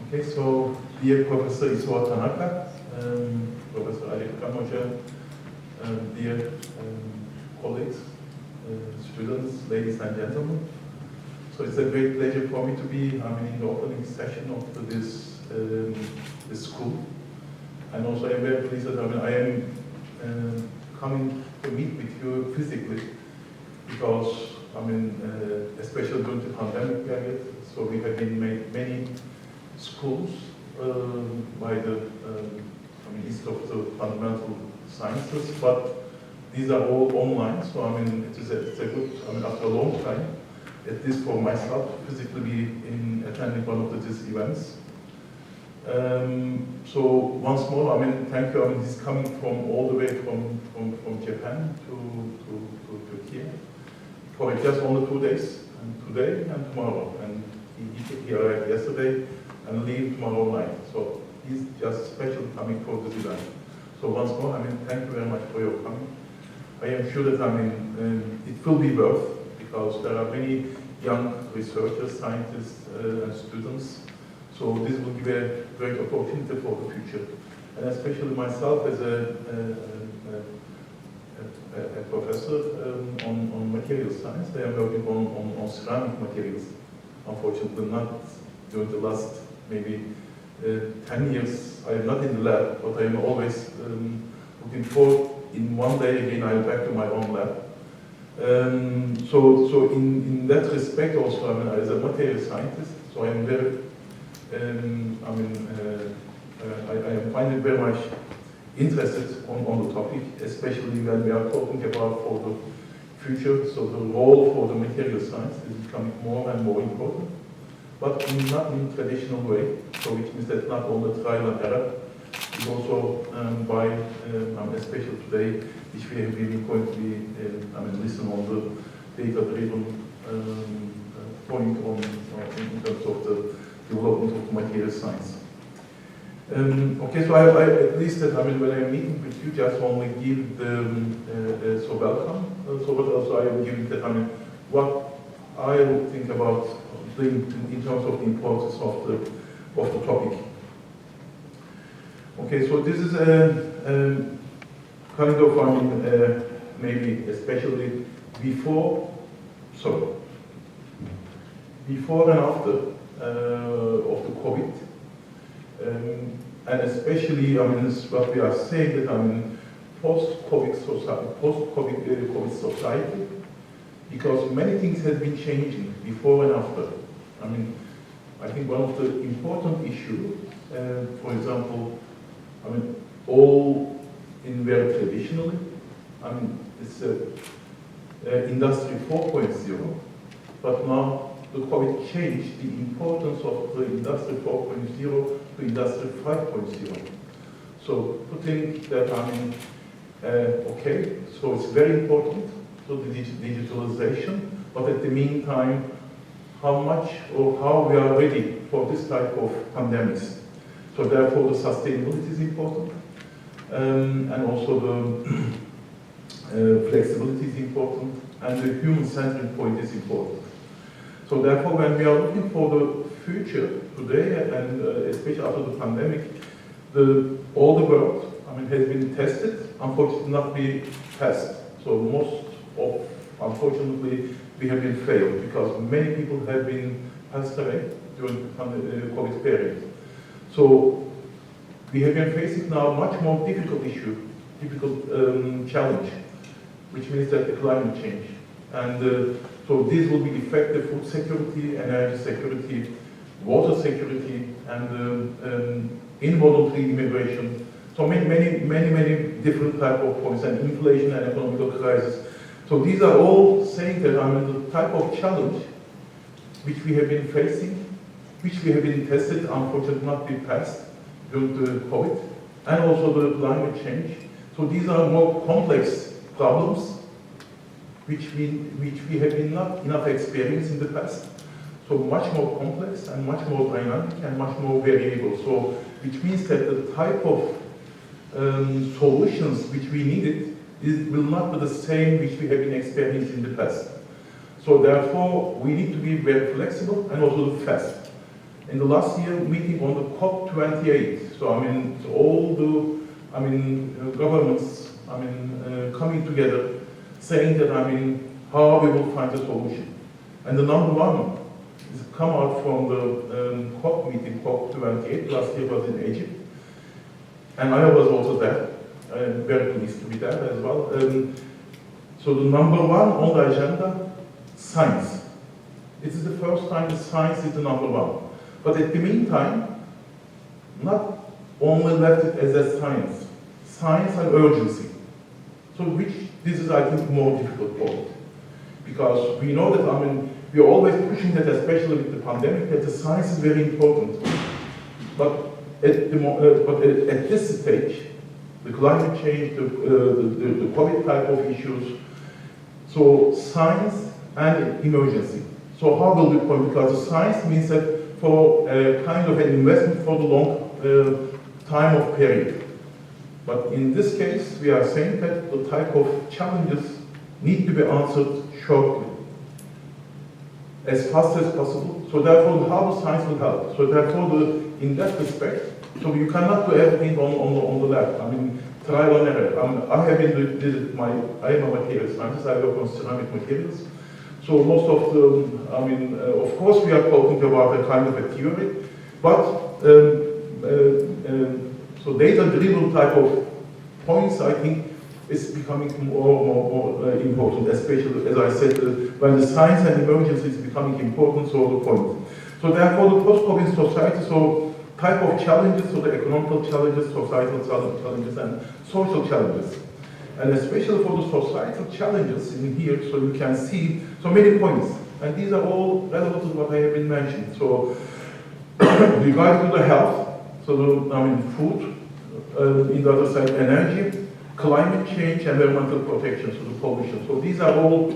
Okay, so dear Professor Isuo Tanaka, Professor Ali Kamoja, dear colleagues, students, ladies and gentlemen. So it's a great pleasure for me to be in the opening session of this school. And also I'm very pleased that I am coming to meet with you physically because especially during the pandemic period, so we have been many schools by the Institute of the Fundamental Sciences, but these are all online, so it's a good, after a long time, at least for myself, physically be attending one of these events. So once more, thank you. This is coming from all the way from Japan to here for just only 2 days, and today and tomorrow. And he arrived yesterday and leave tomorrow night. So he's just special coming for this event. So once more, thank you very much for your coming. I am sure that it will be worth, because there are many young researchers, scientists, and students. So this will give a great opportunity for the future. And especially myself as a professor on material science, I am working on ceramic materials. Unfortunately, not during the last maybe 10 years. I am not in the lab, but I am always looking for, in one day again, I am back to my own lab. So in that respect also, as a material scientist, so I am very, I find it very much interested on the topic, especially when we are talking about for the future. So the role for the material science is becoming more and more important, but not in traditional way. So which means that not only trial and error, it's also by, especially today, which we have been going to be, listen on the data-driven point in terms of the development of material science. Okay, so I at least that when I'm meeting with you, just only give the so welcome. So what also I am giving that what I would think about in terms of the importance of the topic. Okay, so this is kind of maybe especially before and after of the COVID. And especially, this is what we are saying, that post-COVID society, because many things have been changing before and after. I think one of the important issues, for example, all in very traditionally, it's Industry 4.0, but now the COVID changed the importance of the Industry 4.0 to Industry 5.0. So to think that, okay, so it's very important, so the digitalization, but at the meantime, how much or how we are ready for this type of pandemics. So therefore the sustainability is important, and also the flexibility is important, and the human-centered point is important. So therefore, when we are looking for the future today, and especially after the pandemic, all the world, has been tested, unfortunately not be passed. So most of, unfortunately, we have been failed because many people have been passed away during the COVID period. So we have been facing now much more difficult challenge, which means that the climate change. And so this will be effective food security, energy security, water security, and involuntary immigration. So many different type of points, and inflation and economic crisis. So these are all saying that the type of challenge which we have been facing, which we have been tested, unfortunately not be passed during the COVID, and also the climate change. So these are more complex problems which we have been not enough experience in the past. So much more complex and much more dynamic and much more variable. So which means that the type of solutions which we needed will not be the same which we have been experiencing in the past. So therefore, we need to be very flexible and also fast. in the last year meeting on the COP28. So I mean, so all the governments coming together, saying that how we will find a solution. And the number one is come out from the COP meeting, COP28. Last year was in Egypt, and I was also there. I am very pleased to be there as well. So the number one on the agenda, science. It is the first time that science is the number one. But at the meantime, not only left it as a science and urgency. So this is, I think, more difficult point. Because we know that, we are always pushing that, especially with the pandemic, that the science is very important. But at this stage, the climate change, the COVID type of issues, so science and emergency. So how will we point? Because the science means that for a kind of an investment for the long time of period. But in this case, we are saying that the type of challenges need to be answered shortly, as fast as possible. So therefore, how the science will help. So therefore, in that respect, so you cannot do everything on the lab. Trial and error. I have been I am a material scientist. I work on ceramic materials. So most of the, of course, we are talking about a kind of a theory, but so data-driven type of points, I think, is becoming more important, especially, as I said, when the science and emergency is becoming important, so the point. So therefore, the post-COVID society, so type of challenges, so the economical challenges, societal challenges, and social challenges. And especially for the societal challenges in here, so you can see so many points. And these are all relevant to what I have been mentioning. So regarding to the health, so the, food, in the other side, energy, climate change, environmental protection, so the pollution. So these are all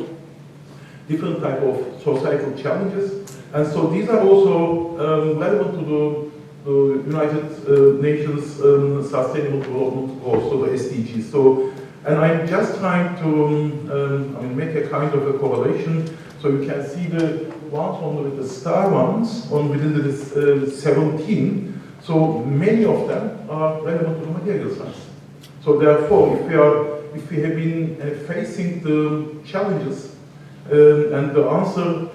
different type of societal challenges. And so these are also relevant to the United Nations Sustainable Development Goals, so the SDGs. So, and I'm just trying to make a kind of a correlation. So you can see the ones on with the star ones on within the 17. So many of them are relevant to the material science. So therefore, if we have been facing the challenges and the answer,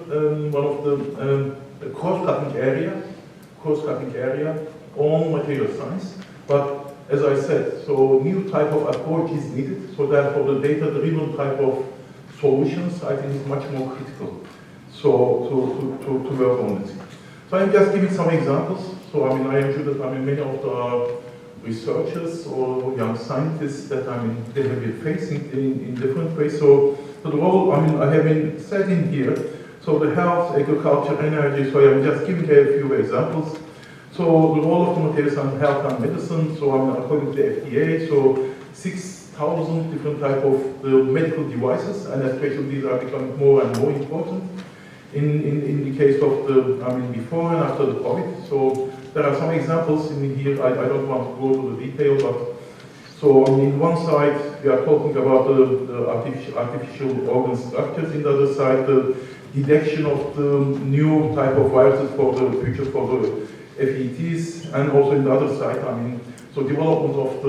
one of the cross-cutting area on material science. But as I said, so new type of approach is needed. So therefore, the data-driven type of solutions, I think, is much more critical. So to work on it. So I'm just giving some examples. So I am sure that many of the researchers or young scientists that they have been facing in different ways. So the role I have been said in here. So the health, agriculture, energy. So I'm just giving a few examples. So the role of the material science, health and medicine. So according to the FDA, so 6,000 different type of medical devices, and especially these are becoming more and more important in the case of the before and after the COVID. So there are some examples in here. I don't want to go to the detail, but so on one side we are talking about the artificial organ structures. In the other side, the detection of the new type of viruses for the future for the FETs, and also in the other side, so development of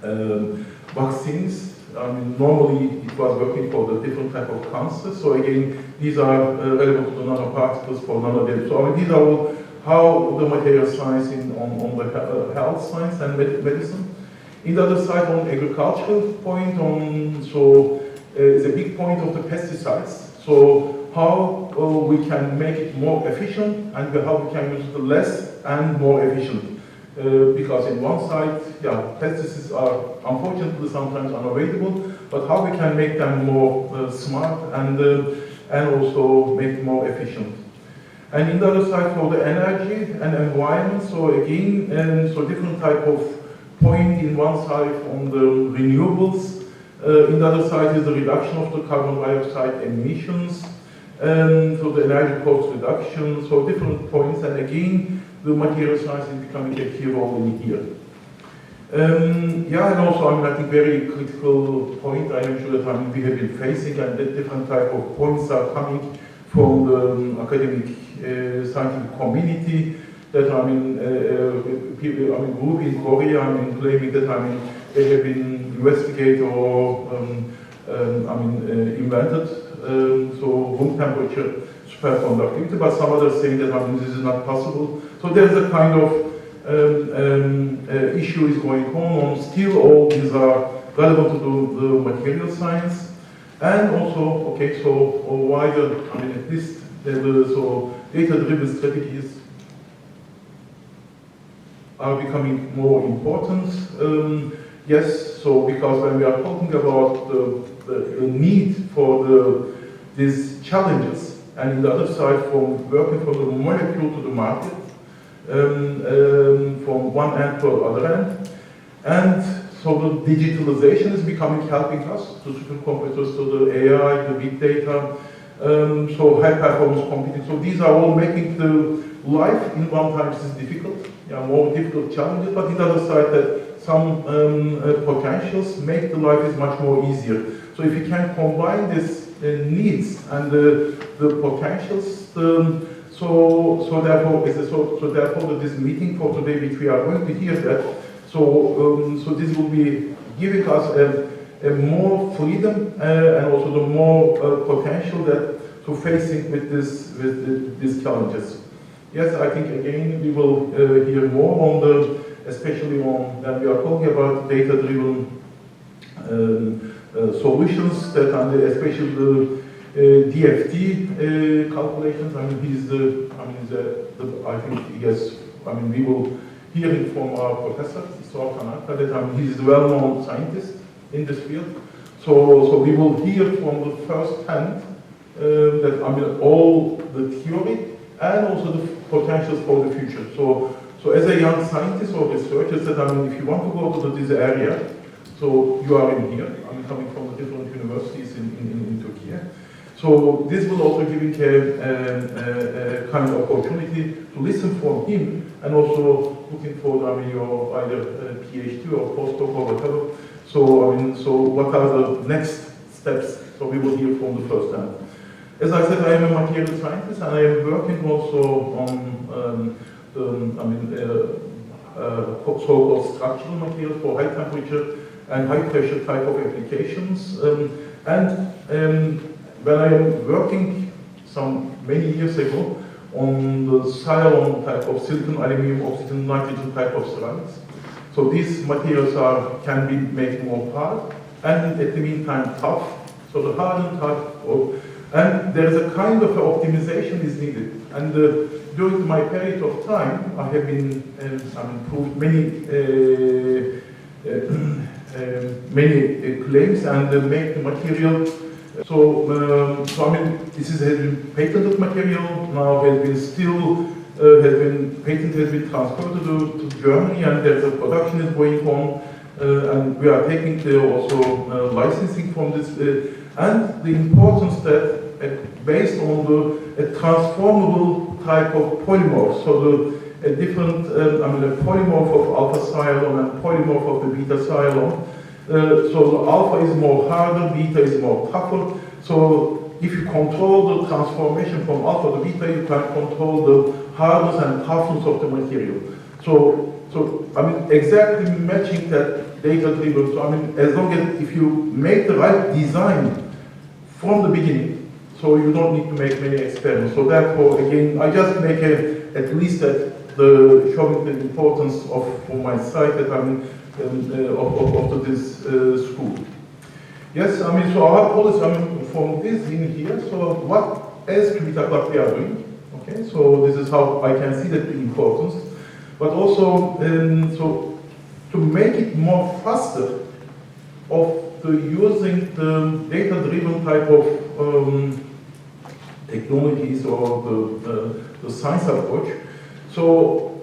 the vaccines. Normally it was working for the different type of cancers. So again, these are relevant to the nanoparticles for nanodata. So these are all how the material science on the health science and medicine. In the other side, on agricultural point, is a big point of the pesticides. So how we can make it more efficient and how we can use it less and more efficient. Because in one side, pesticides are unfortunately sometimes unavailable, but how we can make them more smart and also make it more efficient. And in the other side, for the energy and environment, so again, so different type of point in one side on the renewables, in the other side is the reduction of the carbon dioxide emissions, so the energy cost reduction, so different points, and again, the material science is becoming a key role in here. And also, I think very critical point, I am sure that we have been facing, and that different type of points are coming from the academic scientific community that people, group in Korea, claiming that they have been investigated or invented so room temperature superconductivity, but some others saying that this is not possible. So there's a kind of issue is going on. Still, all these are relevant to the material science, and also, okay, so why at least so data-driven strategies are becoming more important. Yes, so because when we are talking about the need for these challenges, and the other side from working from the molecule to the market, from one end to the other end, and so the digitalization is becoming helping us to supercomputers, to the AI, the big data, so high performance computing. So these are all making the life in one times is difficult, more difficult challenges, but the other side that some potentials make the life is much more easier. So if you can combine these needs and the potentials, so therefore this meeting for today, which we are going to hear that, so this will be giving us a more freedom and also the more potential that to facing with these challenges. Yes, I think again we will hear more on especially on when we are talking about data-driven solutions that especially the DFT calculations. I think yes. We will hear it from our professor, Prof. that he's a well-known scientist in this field. So we will hear from the first hand that all the theory and also the potentials for the future. So as a young scientist or researcher, that if you want to go to this area, so you are in here. Coming from the different universities in Turkey. So this will also give you a kind of opportunity to listen from him, and also looking for your either PhD or postdoc or whatever. So so what are the next steps? So we will hear from the first hand. As I said, I am a material scientist, and I am working also on so-called structural materials for high temperature and high pressure type of applications. When I am working many years ago on the Cylon type of silicon, aluminum, oxygen, nitrogen type of ceramics. So these materials can be made more hard and at the meantime tough. So the hard and tough, and there is a kind of optimization is needed. And during my period of time, I have been proved many claims and make the material. So this has been patented material. Now has been patent has been transferred to Germany, and there's a production is going on, and we are taking also licensing from this. And the importance that based on a transformable type of polymorph, so a different a polymorph of alpha cylon and polymorph of the beta cylon. So the alpha is more harder, beta is more tougher. So if you control the transformation from alpha to beta, you can control the hardness and toughness of the material. So exactly matching that data-driven. So as long as if you make the right design from the beginning, so you don't need to make many experiments. So therefore, again, I just make at least showing the importance for my site that of this school. Yes, so our policy, from this in here, so what as TÜBİTAK we are doing, okay, so this is how I can see that the importance, but also, so to make it more faster of using the data-driven type of technologies or the science approach. So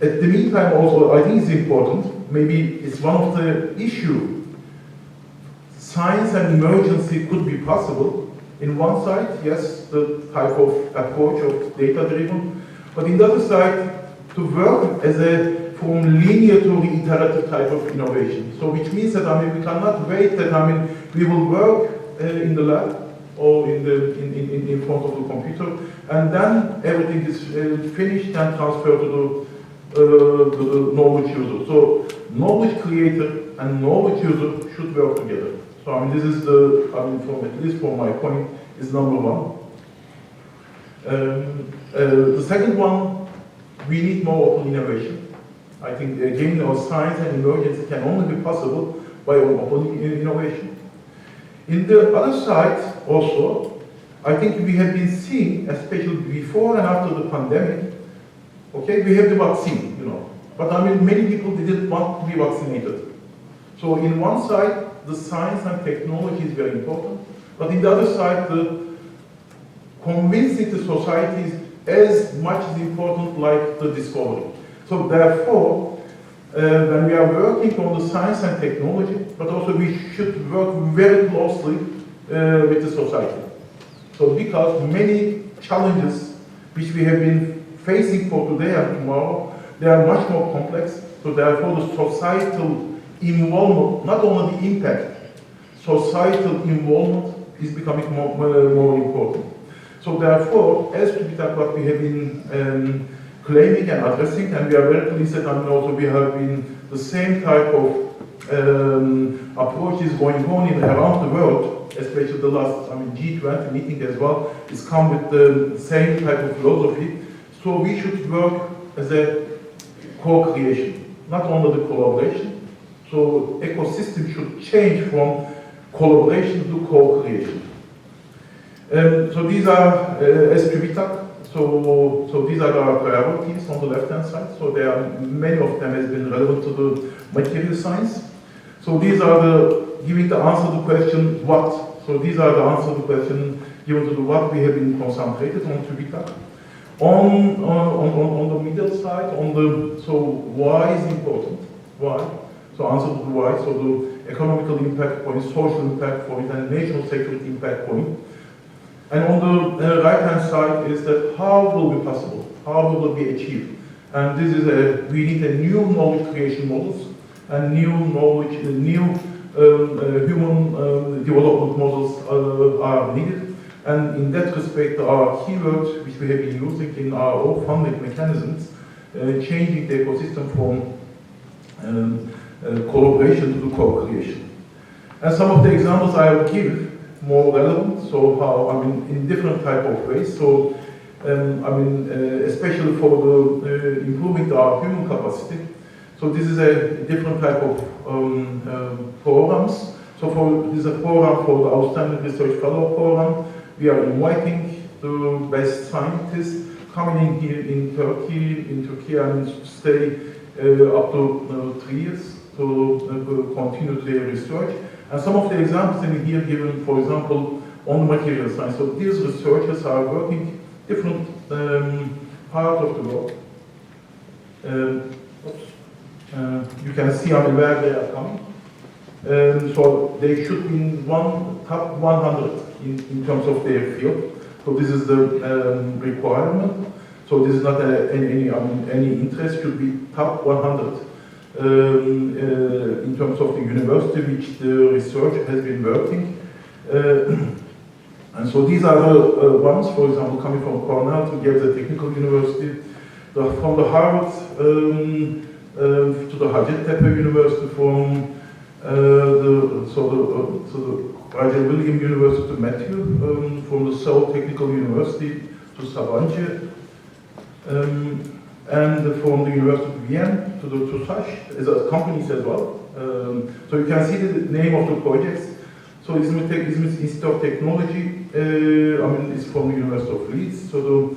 at the meantime also, I think it's important, maybe it's one of the issues. Science and emergency could be possible. In one side, yes, the type of approach of data-driven, but in the other side, to work as from linear to reiterative type of innovation. So which means that we cannot wait that we will work in the lab, or in front of the computer, and then everything is finished and transferred to the knowledge user. So knowledge creator and knowledge user should work together. So I mean, this is the, I mean, from, at least from my point, is number one. The second one, we need more open innovation. I think again, our science and emergence can only be possible by open innovation. In the other side, also, I think we have been seeing, especially before and after the pandemic, okay, we have the vaccine, you know, but I mean, many people didn't want to be vaccinated. So in one side, the science and technology is very important, but in the other side, the convincing the society is as much as important like the discovery. So therefore, when we are working on the science and technology, but also we should work very closely with the society. So because many challenges which we have been facing for today and tomorrow, they are much more complex. So therefore the societal involvement, not only the impact, societal involvement is becoming more important. So therefore, as TÜBİTAK, what we have been claiming and addressing, and we are very pleased that also we have been the same type of approaches going on around the world, especially the last G20 meeting as well, is come with the same type of philosophy. So we should work as a co-creation, not only the collaboration. So ecosystem should change from collaboration to co-creation. So these are, as TÜBİTAK, so these are our priorities on the left-hand side. So there are many of them has been relevant to the material science. So these are the giving the answer to the question what. So these are the answer to the question given to the what we have been concentrated on TÜBİTAK. On the middle side, so why is important? Why? So answer to the why. So the economical impact point, social impact point, and national security impact point. And on the right-hand side is that how will be possible? How will it be achieved? And this is we need a new knowledge creation models and new knowledge, new human development models are needed. And in that respect, our keywords which we have been using in our own funding mechanisms, changing the ecosystem from collaboration to co-creation. And some of the examples I will give more relevant, so how, in different type of ways. So, especially for the improving our human capacity. So this is a different type of programs. So this is a program for the Outstanding Research Fellow Program. We are inviting the best scientists coming in here in Turkey and stay up to 3 years to continue their research. And some of the examples in here given, for example, on material science. So these researchers are working different part of the world. You can see where they are coming. So they should be in top 100 in terms of their field. So this is the requirement. So this is not any interest, should be top 100. In terms of the university which the research has been working. And so these are the ones, for example, coming from Cornell to get the technical university, from the Harvard to the Hacettepe University, from the Roger William University to Matthew, from the Seoul Technical University to Sabancı, and from the University of Vienna to the TUSAŞ, as companies as well. So you can see the name of the projects. So İzmir Institute of Technology, it's from the University of Leeds. So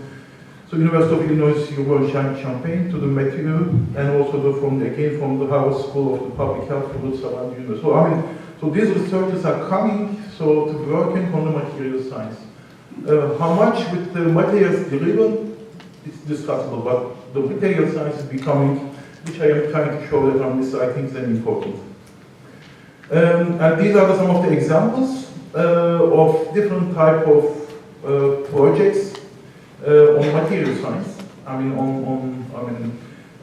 University of Illinois Champaign to the Matthew, and also from the Harvard School of the Public Health to the Sabancı University. So these researchers are coming to working on the material science. How much with the materials delivered, it's discussable, but the material science is becoming, which I am trying to show that on this, I think is important. And these are some of the examples of different type of projects on material science.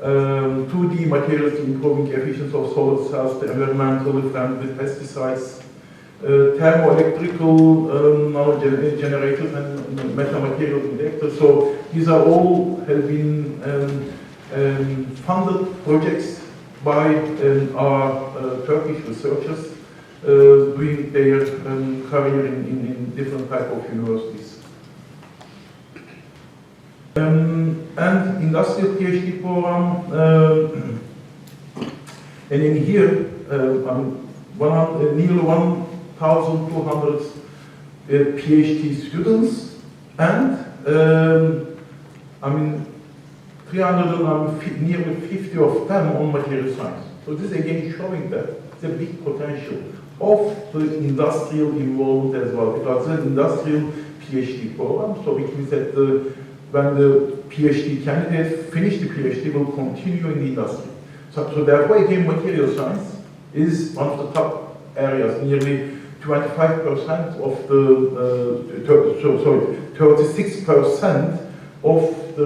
2D materials improving efficiency of solar cells, the environmentally friendly pesticides, thermoelectrical generators and metamaterial detectors. So these are all have been funded projects by our Turkish researchers doing their career in different type of universities. And industrial PhD program, and in here, nearly 1,200 PhD students, and nearly 50 of them on material science. So this again showing that the big potential of the industrial involvement as well, because it's an industrial PhD program, so which means that when the PhD candidate finish the PhD will continue in the industry. So therefore again material science is one of the top areas. Nearly 25% of the 36% of the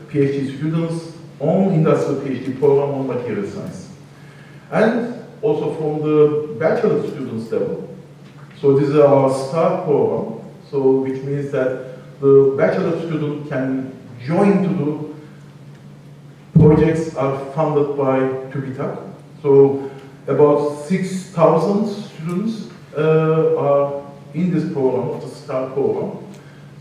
PhD students on industrial PhD program on material science. And also from the bachelor students level. So this is our STAR program. So which means that the bachelor student can join to do projects are funded by TÜBİTAK. So about 6,000 students are in this program, the STAR program.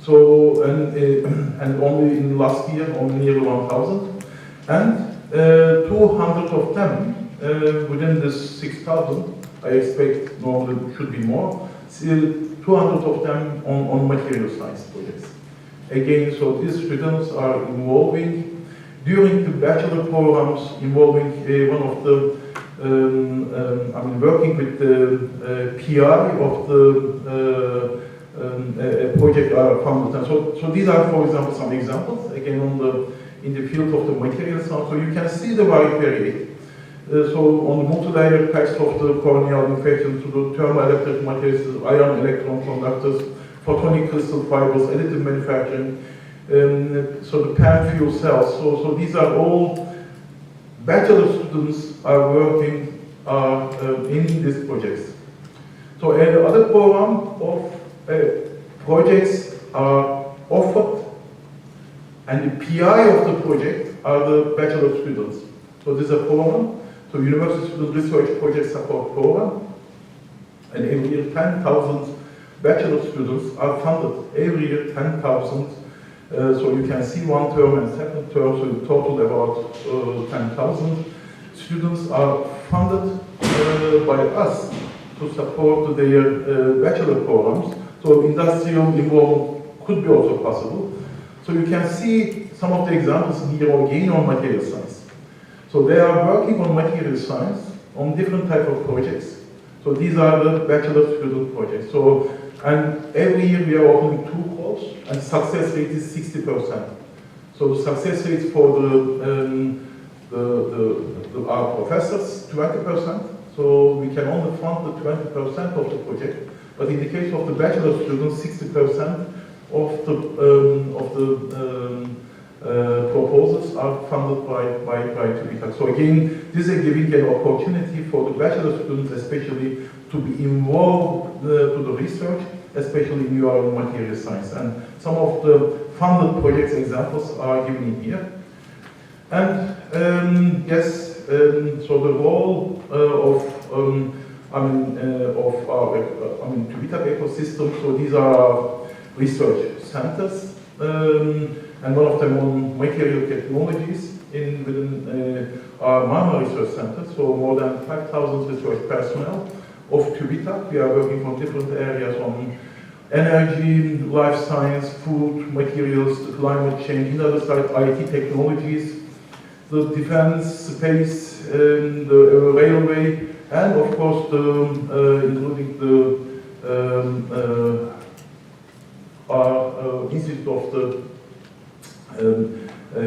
So and only in last year, only nearly 1,000, and 200 of them within this 6,000. I expect normally should be more. 200 of them on material science projects. Again, so these students are involving during the bachelor programs, involving one of the working with the PI of the project are funded. And so these are, for example, some examples again in the field of the material science. So you can see the wide variety. So on the multi-layer packs of the corneal infection to the thermoelectric materials, ion electron conductors, photonic crystal fibers, additive manufacturing, so the PAM fuel cells. So these are all bachelor students are working in these projects. So other program of projects are offered, and the PI of the project are the bachelor students. So this is a program. So University Student Research Project Support Program, and every year 10,000 bachelor students are funded. Every year 10,000. So you can see one term and second term, so in total about 10,000 students are funded by us to support their bachelor programs. So industrial involvement could be also possible. So you can see some of the examples here again on material science. So they are working on material science on different type of projects. So these are the bachelor student projects. So, and every year we are opening 2 calls, and success rate is 60%. So the success rate for our professors, 20%. So we can only fund the 20% of the project. But in the case of the bachelor students, 60% of the proposals are funded by TÜBİTAK. So again, this is giving an opportunity for the bachelor students especially to be involved to the research, especially in your material science. And some of the funded projects examples are given in here. And yes, so the role of our TÜBİTAK ecosystem. So these are research centers. And one of them on material technologies within our Marmara Research Center. So more than 5,000 research personnel of TÜBİTAK. We are working on different areas on energy, life science, food, materials, the climate change, in other side, IT technologies, the defense, space, the railway, and of course, including our Institute of the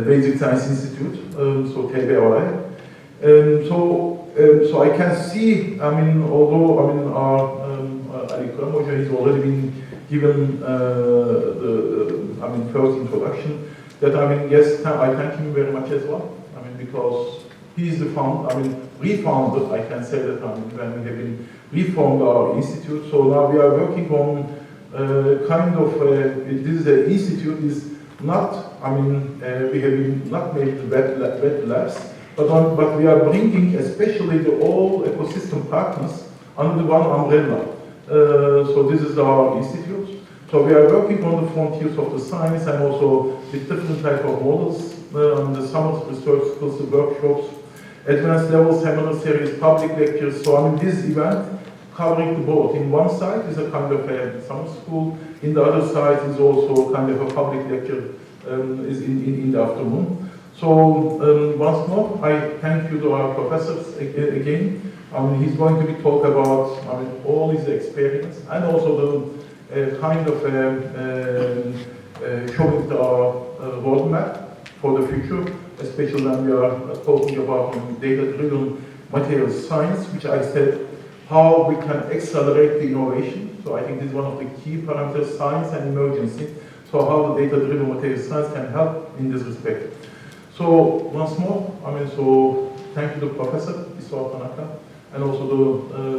Basic Science Institute, so TBAE. So I can see, although our Ali Hoca has already been given the first introduction, that yes, I thank him very much as well. Because He is the founder, refounder, I can say that, when we have been reformed our institute. So now we are working on this is an institute is not, we have been not made wet labs, but we are bringing especially the all ecosystem partners under one umbrella. So this is our institute. So we are working on the frontiers of the science and also with different type of models, the summer research schools, the workshops, advanced level seminar series, public lectures. So this event covering the both. In one side is a kind of a summer school, in the other side is also kind of a public lecture is in the afternoon. So once more, I thank you to our professors again. He's going to be talk about all his experience and also the kind of showing our roadmap for the future, especially when we are talking about data-driven material science, which I said how we can accelerate the innovation. So I think this is one of the key parameters, science and emergency. So how the data-driven material science can help in this respect. So once more, so thank you to Professor Tanaka and also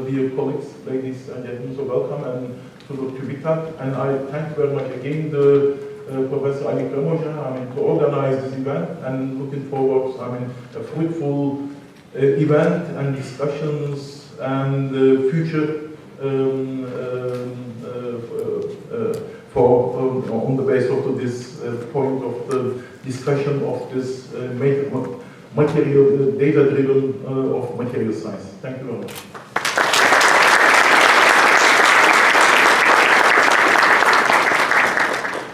the dear colleagues, ladies and gentlemen, so welcome, and to the TÜBİTAK. And I thank very much again the Professor Ali Kremoja, to organize this event, and looking forward, a fruitful event and discussions and future on the basis of this point of the discussion of this material, data-driven of material science. Thank you very much.